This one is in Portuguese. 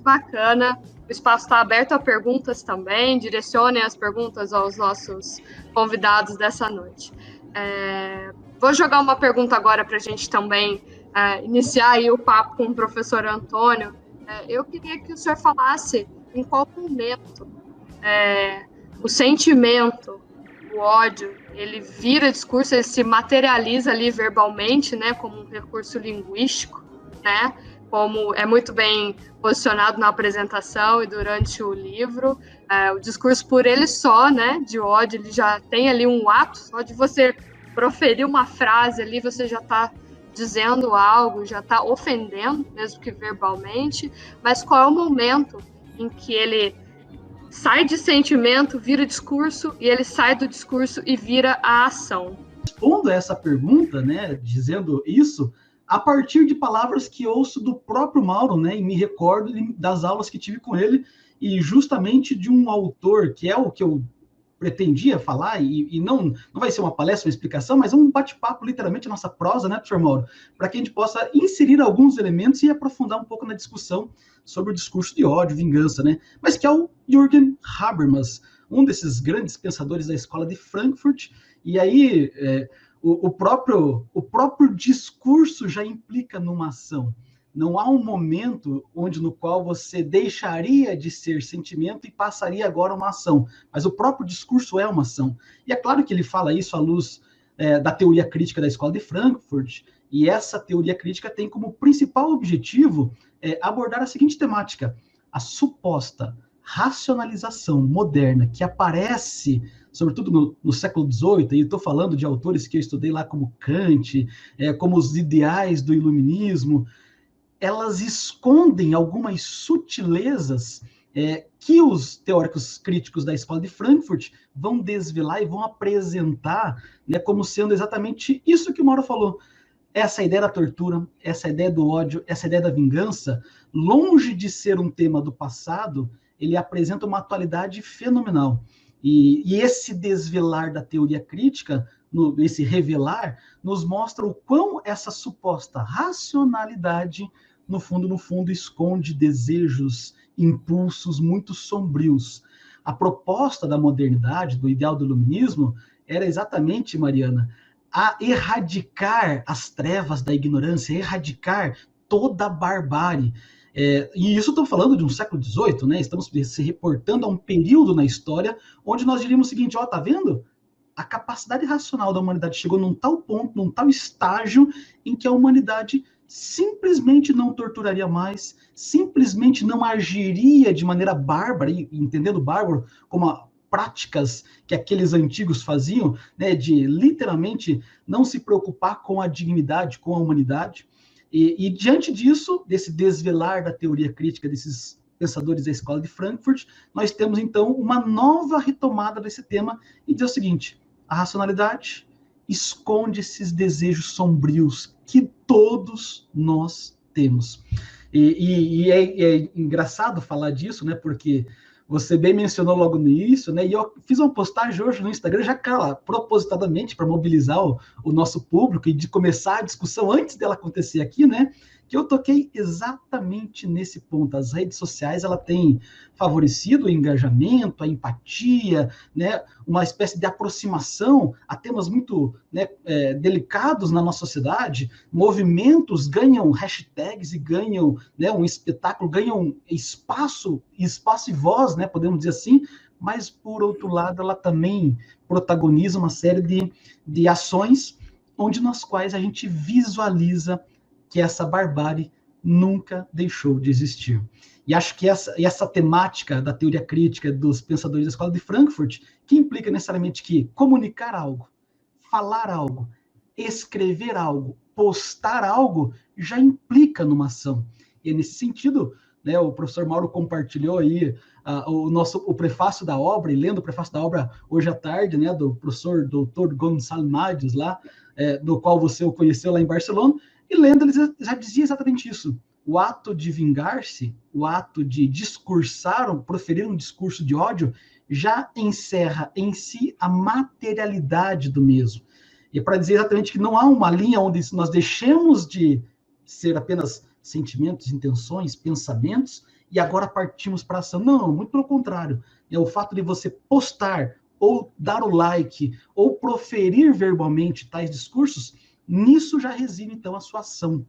muito bacana. O espaço está aberto a perguntas também. Direcionem as perguntas aos nossos convidados dessa noite. Vou jogar uma pergunta agora para a gente também iniciar aí o papo com o professor Antônio. Eu queria que o senhor falasse em qual momento o sentimento, o ódio, ele vira discurso, ele se materializa ali verbalmente, né, como um recurso linguístico, né, como é muito bem posicionado na apresentação e durante o livro. O discurso por ele só, né, de ódio, ele já tem ali um ato, só de você proferir uma frase ali, você já está dizendo algo, já está ofendendo, mesmo que verbalmente, mas qual é o momento em que ele sai de sentimento, vira discurso, e ele sai do discurso e vira a ação? Respondo a essa pergunta, né, dizendo isso, a partir de palavras que ouço do próprio Mauro, né, e me recordo das aulas que tive com ele, e justamente de um autor, que é o que eu pretendia falar, e não vai ser uma palestra, uma explicação, mas um bate-papo, literalmente, a nossa prosa, né, professor Mauro, para que a gente possa inserir alguns elementos e aprofundar um pouco na discussão sobre o discurso de ódio, vingança, né, mas que é o Jürgen Habermas, um desses grandes pensadores da escola de Frankfurt, e aí o próprio discurso já implica numa ação. Não há um momento no qual você deixaria de ser sentimento e passaria agora a uma ação. Mas o próprio discurso é uma ação. E é claro que ele fala isso à luz da teoria crítica da Escola de Frankfurt, e essa teoria crítica tem como principal objetivo abordar a seguinte temática: a suposta racionalização moderna que aparece, sobretudo no século XVIII, e estou falando de autores que eu estudei lá como Kant, como os ideais do iluminismo, elas escondem algumas sutilezas que os teóricos críticos da Escola de Frankfurt vão desvelar e vão apresentar, né, como sendo exatamente isso que o Mauro falou. Essa ideia da tortura, essa ideia do ódio, essa ideia da vingança, longe de ser um tema do passado, ele apresenta uma atualidade fenomenal. E esse desvelar da teoria crítica, esse revelar, nos mostra o quão essa suposta racionalidade no fundo, esconde desejos, impulsos muito sombrios. A proposta da modernidade, do ideal do iluminismo, era exatamente, Mariana, a erradicar as trevas da ignorância, erradicar toda a barbárie. E isso estou falando de um século XVIII, né? Estamos se reportando a um período na história onde nós diríamos o seguinte: tá vendo? A capacidade racional da humanidade chegou num tal ponto, num tal estágio, em que a humanidade simplesmente não torturaria mais, simplesmente não agiria de maneira bárbara, entendendo bárbaro como práticas que aqueles antigos faziam, né, de literalmente não se preocupar com a dignidade, com a humanidade. E diante disso, desse desvelar da teoria crítica desses pensadores da Escola de Frankfurt, nós temos então uma nova retomada desse tema e diz o seguinte: a racionalidade esconde esses desejos sombrios que todos nós temos. E é engraçado falar disso, né? Porque você bem mencionou logo no início, né? E eu fiz uma postagem hoje no Instagram, já propositadamente, para mobilizar o nosso público e de começar a discussão antes dela acontecer aqui, né? Que eu toquei exatamente nesse ponto. As redes sociais, ela tem favorecido o engajamento, a empatia, né, uma espécie de aproximação a temas muito, né, delicados na nossa sociedade. Movimentos ganham hashtags e ganham, né, um espetáculo, ganham espaço e voz, né, podemos dizer assim, mas, por outro lado, ela também protagoniza uma série de ações nas quais a gente visualiza que essa barbárie nunca deixou de existir. E acho que essa temática da teoria crítica dos pensadores da Escola de Frankfurt, que implica necessariamente que comunicar algo, falar algo, escrever algo, postar algo, já implica numa ação. E nesse sentido, né, o professor Mauro compartilhou aí o prefácio da obra, e lendo o prefácio da obra hoje à tarde, né, do professor Dr. Gonçalo Nádios, lá, do qual você o conheceu lá em Barcelona, e lendo, ele já dizia exatamente isso. O ato de vingar-se, o ato de discursar, proferir um discurso de ódio, já encerra em si a materialidade do mesmo. E para dizer exatamente que não há uma linha onde nós deixemos de ser apenas sentimentos, intenções, pensamentos, e agora partimos para a ação. Não, muito pelo contrário. É o fato de você postar, ou dar o like, ou proferir verbalmente tais discursos, nisso já reside, então, a sua ação.